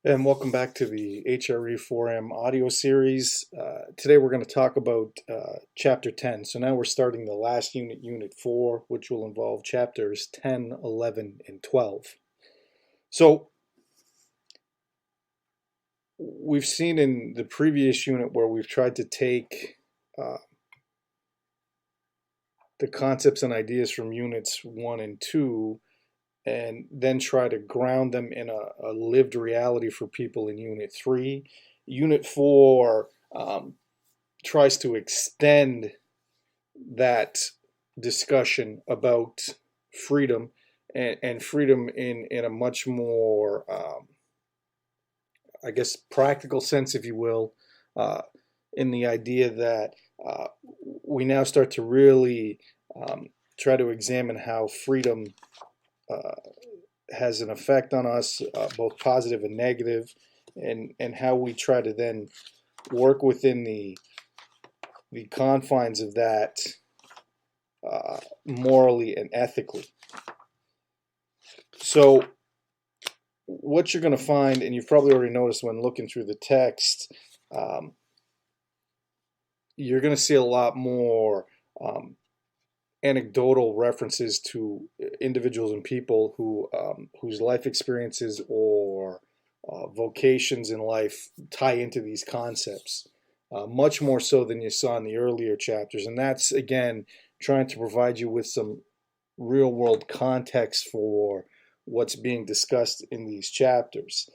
And welcome back to the HRE4M audio series. Today we're going to talk about Chapter 10. So now we're starting the last unit, Unit 4, which will involve chapters 10, 11, and 12. So we've seen in the previous unit where we've tried to take the concepts and ideas from Units 1 and 2 and then try to ground them in a lived reality for people in Unit 3. Unit 4 tries to extend that discussion about freedom and freedom in a much more, I guess, practical sense, if you will, in the idea that we now start to really try to examine how freedom has an effect on us, both positive and negative, and how we try to then work within the confines of that morally and ethically. So what you're going to find, and you've probably already noticed when looking through the text, you're going to see a lot more anecdotal references to individuals and people who whose life experiences or vocations in life tie into these concepts, much more so than you saw in the earlier chapters. And that's, again, trying to provide you with some real world context for what's being discussed in these chapters.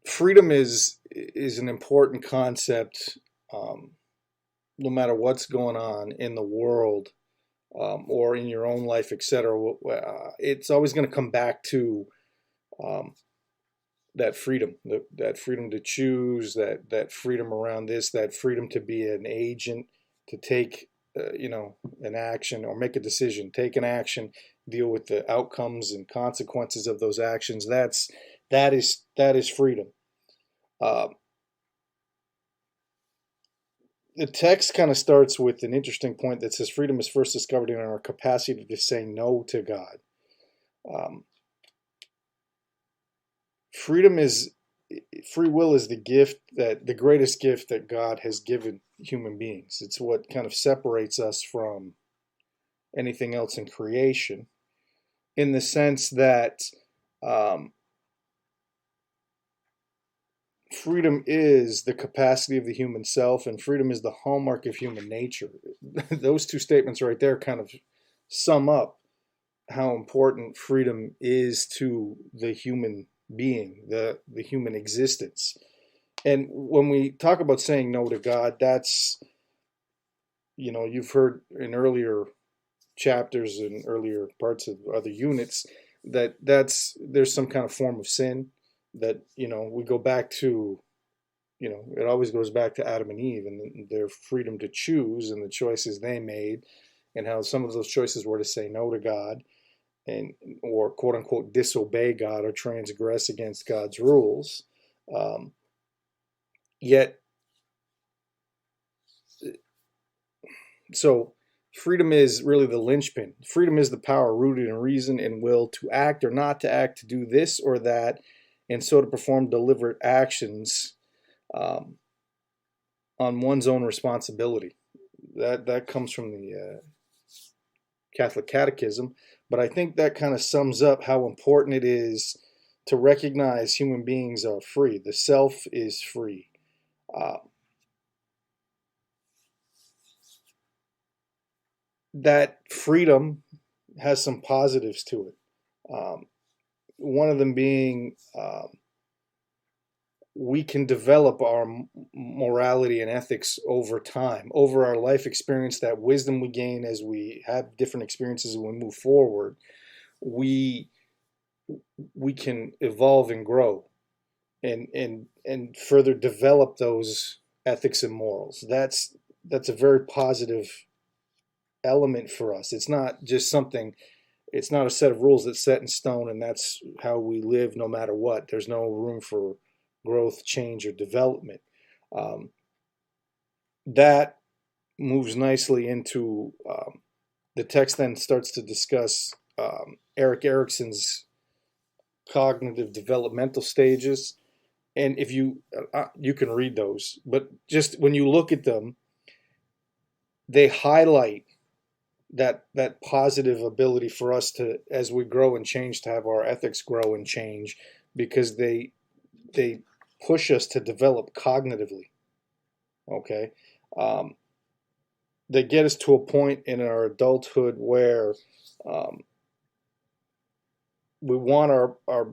Freedom is an important concept, no matter what's going on in the world, or in your own life, etc. It's always going to come back to that freedom, that freedom to choose, that freedom around this, that freedom to be an agent, to take an action or make a decision, take an action, deal with the outcomes and consequences of those actions. That is freedom. The text kind of starts with an interesting point that says freedom is first discovered in our capacity to say no to God. Free will is the greatest gift that God has given human beings. It's what kind of separates us from anything else in creation, in the sense that freedom is the capacity of the human self, and freedom is the hallmark of human nature. Those two statements right there kind of sum up how important freedom is to the human being, the human existence. And when we talk about saying no to God, that's, you've heard in earlier chapters and earlier parts of other units there's some kind of form of sin that, we go back to, it always goes back to Adam and Eve and their freedom to choose and the choices they made, and how some of those choices were to say no to God or quote unquote disobey God or transgress against God's rules. Yet, so freedom is really the linchpin. Freedom is the power rooted in reason and will to act or not to act, to do this or that, and so to perform deliberate actions on one's own responsibility. That comes from the Catholic Catechism, but I think that kind of sums up how important it is to recognize human beings are free. The self is free. That freedom has some positives to it. One of them being we can develop our morality and ethics over time, over our life experience, that wisdom we gain as we have different experiences and we move forward. We can evolve and grow and further develop those ethics and morals. That's a very positive element for us. It's not just something, it's not a set of rules that's set in stone and that's how we live no matter what. There's no room for growth, change, or development. That moves nicely into the text then starts to discuss Eric Erickson's cognitive developmental stages. And if you can read those, but just when you look at them, they highlight that positive ability for us to, as we grow and change, to have our ethics grow and change, because they push us to develop cognitively. Okay, um, they get us to a point in our adulthood where we want our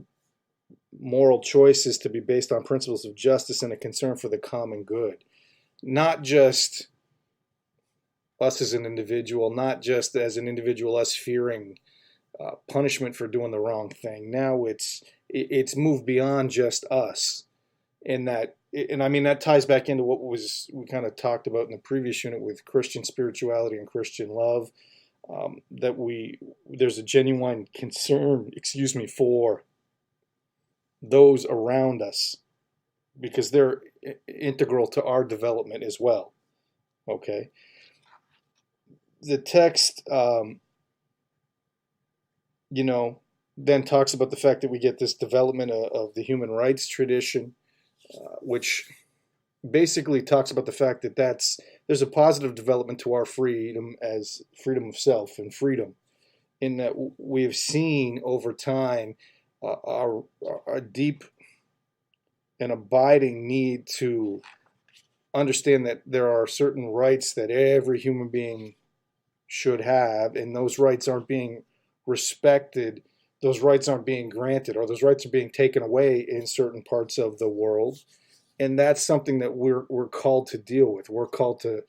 moral choices to be based on principles of justice and a concern for the common good, not just us as an individual, not just as an individual us fearing punishment for doing the wrong thing. Now it's moved beyond just us, in that, and I mean that ties back into what we kind of talked about in the previous unit with Christian spirituality and Christian love. That there's a genuine concern, for those around us, because they're integral to our development as well. Okay, the text, then talks about the fact that we get this development of the human rights tradition, which basically talks about the fact that there's a positive development to our freedom as freedom of self and freedom, in that we have seen over time our deep and abiding need to understand that there are certain rights that every human being should have, and those rights aren't being respected, those rights aren't being granted, or those rights are being taken away in certain parts of the world. And that's something that we're called to deal with. We're called to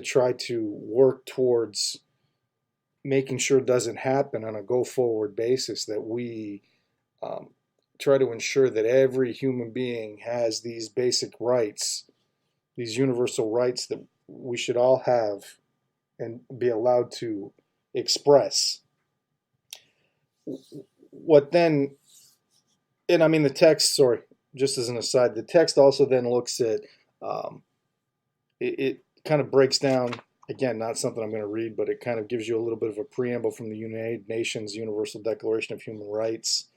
try to work towards making sure it doesn't happen on a go-forward basis, that we try to ensure that every human being has these basic rights, these universal rights that we should all have and be allowed to express. What then, and I mean the text, sorry, just as an aside, the text also then looks at, it kind of breaks down, again, not something I'm going to read, but it kind of gives you a little bit of a preamble from the United Nations Universal Declaration of Human Rights.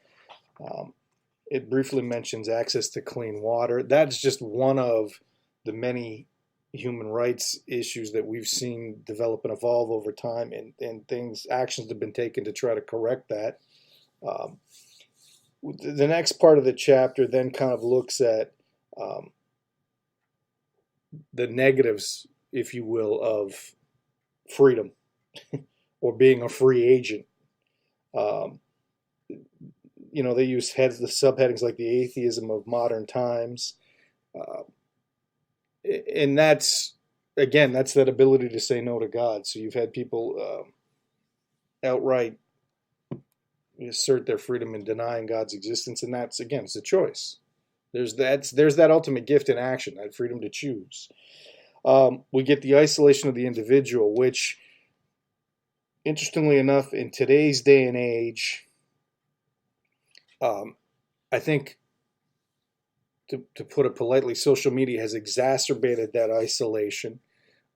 It briefly mentions access to clean water. That's just one of the many human rights issues that we've seen develop and evolve over time, and actions have been taken to try to correct that. The next part of the chapter then kind of looks at the negatives, if you will, of freedom or being a free agent. They use the subheadings like the atheism of modern times. And that's that ability to say no to God. So you've had people outright assert their freedom in denying God's existence, and that's, again, it's a choice. There's that ultimate gift in action, that freedom to choose. We get the isolation of the individual, which, interestingly enough, in today's day and age, I think, to put it politely, social media has exacerbated that isolation.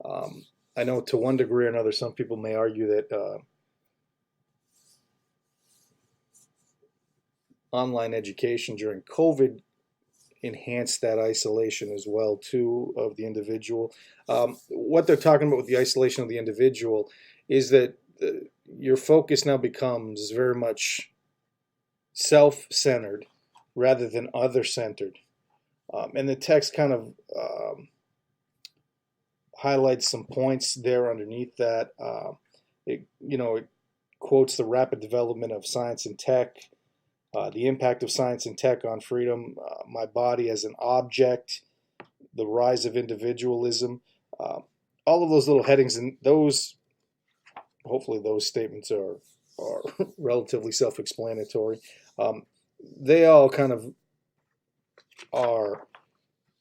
I know to one degree or another, some people may argue that online education during COVID enhanced that isolation as well, too, of the individual. What they're talking about with the isolation of the individual is that your focus now becomes very much self-centered rather than other-centered. And the text kind of highlights some points there underneath that. It quotes the rapid development of science and tech, the impact of science and tech on freedom, my body as an object, the rise of individualism, all of those little headings, and hopefully those statements are relatively self-explanatory. They all kind of are,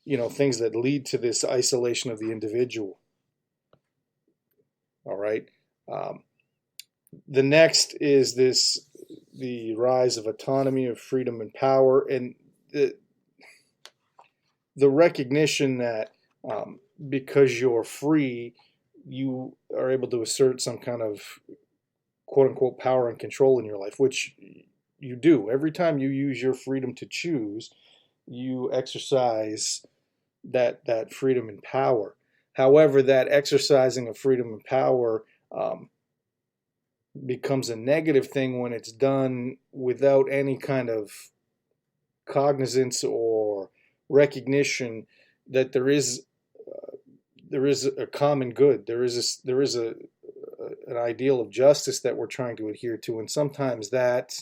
things that lead to this isolation of the individual. All right. The next is the rise of autonomy, of freedom and power, and the recognition that because you're free, you are able to assert some kind of quote unquote power and control in your life, which you do. Every time you use your freedom to choose, you exercise that freedom and power. However, that exercising of freedom and power becomes a negative thing when it's done without any kind of cognizance or recognition that there is a common good. There is an ideal of justice that we're trying to adhere to, and sometimes that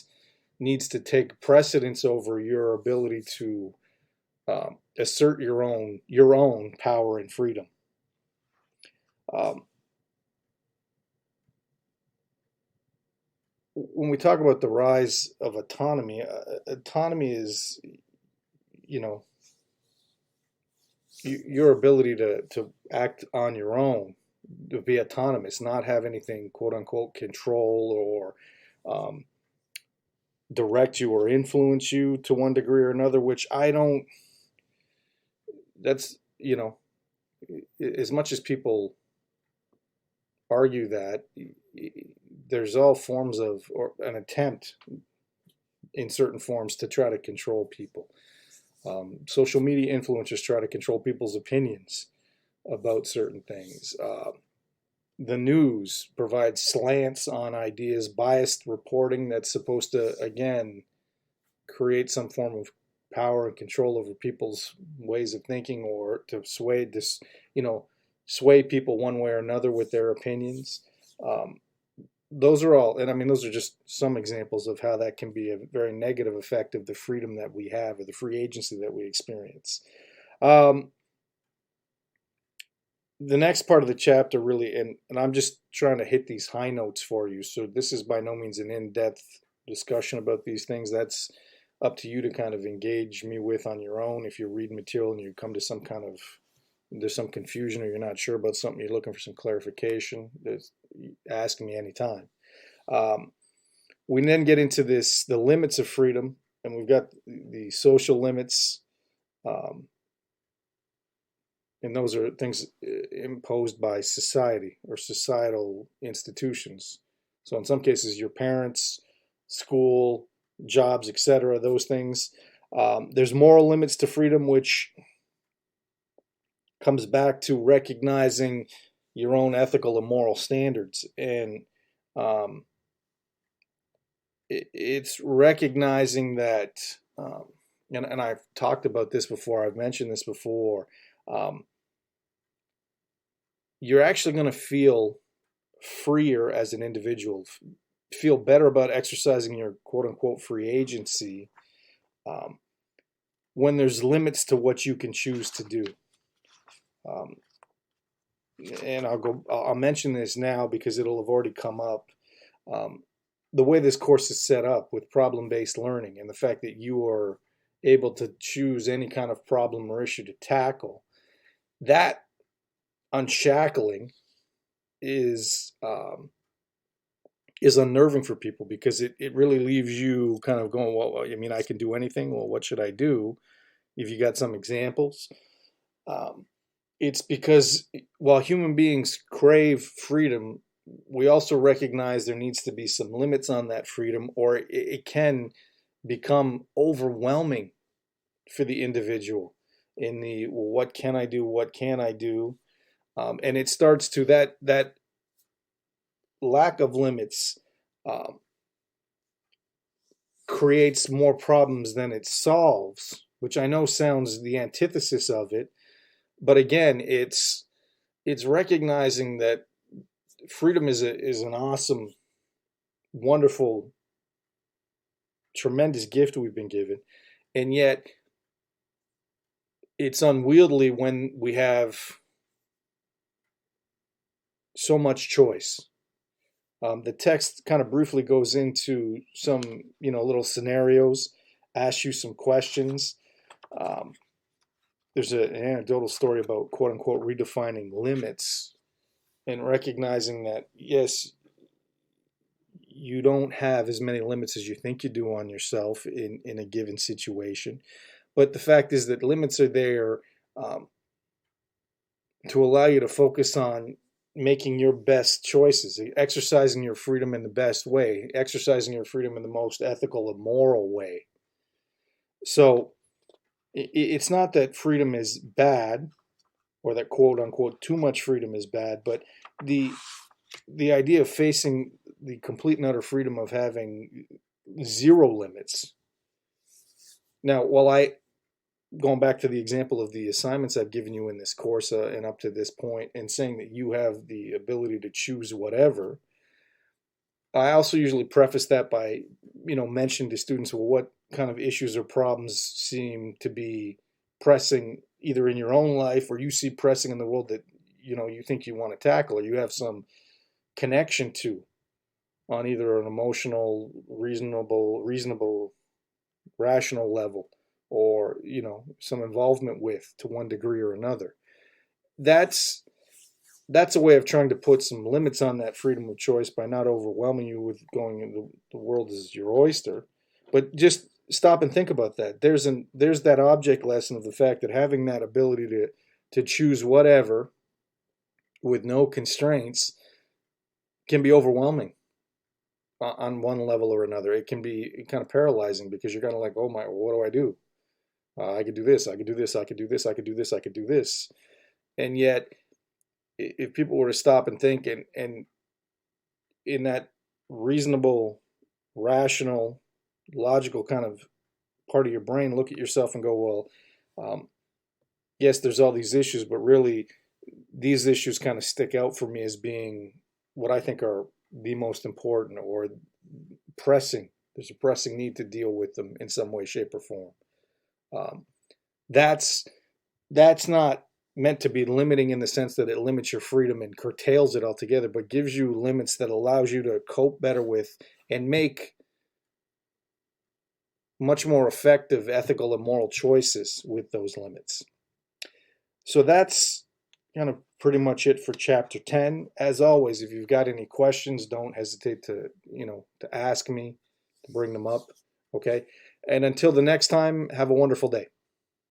needs to take precedence over your ability to assert your own power and freedom. When we talk about the rise of autonomy, autonomy is, you know, your ability to act on your own, to be autonomous, not have anything quote unquote control or direct you or influence you to one degree or another, which I don't, that's, you know, as much as people argue that, there's all forms of, or an attempt in certain forms to try to control people. Social media influencers try to control people's opinions about certain things. The news provides slants on ideas, biased reporting that's supposed to, again, create some form of power and control over people's ways of thinking, or to sway this, you know, sway people one way or another with their opinions. Those are all, and I mean, those are just some examples of how that can be a very negative effect of the freedom that we have, or the free agency that we experience. The next part of the chapter really, and I'm just trying to hit these high notes for you, so this is by no means an in-depth discussion about these things. That's up to you to kind of engage me with on your own. If you're reading material and you come to some kind of, there's some confusion, or you're not sure about something, you're looking for some clarification, ask me anytime. We then get into the limits of freedom, and we've got the social limits, and those are things imposed by society or societal institutions. So in some cases, your parents, school, jobs, etc., those things. There's moral limits to freedom, which comes back to recognizing your own ethical and moral standards. And it's recognizing that, and I've talked about this before, I've mentioned this before, you're actually going to feel freer as an individual, feel better about exercising your quote-unquote free agency when there's limits to what you can choose to do. And I'll mention this now because it'll have already come up. The way this course is set up with problem-based learning, and the fact that you are able to choose any kind of problem or issue to tackle, that unshackling is unnerving for people, because it really leaves you kind of going, well, I mean, I can do anything. Well, what should I do? If you got some examples. It's because while human beings crave freedom, we also recognize there needs to be some limits on that freedom, or it can become overwhelming for the individual in the, well, what can I do? What can I do? And it starts to that lack of limits creates more problems than it solves, which I know sounds the antithesis of it. But again, it's recognizing that freedom is an awesome, wonderful, tremendous gift we've been given, and yet it's unwieldy when we have so much choice. The text kind of briefly goes into some, little scenarios, asks you some questions. There's an anecdotal story about quote unquote redefining limits, and recognizing that, yes, you don't have as many limits as you think you do on yourself in a given situation. But the fact is that limits are there to allow you to focus on, making your best choices, exercising your freedom in the best way, exercising your freedom in the most ethical and moral way. So it's not that freedom is bad, or that quote unquote too much freedom is bad, but the the idea of facing the complete and utter freedom of having zero limits. Now, while I going back to the example of the assignments I've given you in this course and up to this point, and saying that you have the ability to choose whatever, I also usually preface that by, mentioning to students, well, what kind of issues or problems seem to be pressing either in your own life or you see pressing in the world that, you think you want to tackle or you have some connection to on either an emotional, reasonable, rational level, or some involvement with to one degree or another. That's a way of trying to put some limits on that freedom of choice by not overwhelming you with going into the world as your oyster, but just stop and think about that. There's that object lesson of the fact that having that ability to choose whatever with no constraints can be overwhelming on one level or another. It can be kind of paralyzing because you're kind of like, oh my, what do I do? I could do this, I could do this, I could do this, I could do this, I could do this. And yet, if people were to stop and think and in that reasonable, rational, logical kind of part of your brain, look at yourself and go, well, yes, there's all these issues, but really these issues kind of stick out for me as being what I think are the most important or pressing. There's a pressing need to deal with them in some way, shape, or form. That's not meant to be limiting in the sense that it limits your freedom and curtails it altogether, but gives you limits that allows you to cope better with and make much more effective ethical and moral choices with those limits. So that's kind of pretty much it for chapter 10. As always, if you've got any questions, don't hesitate to ask me, to bring them up. Okay. And until the next time, have a wonderful day.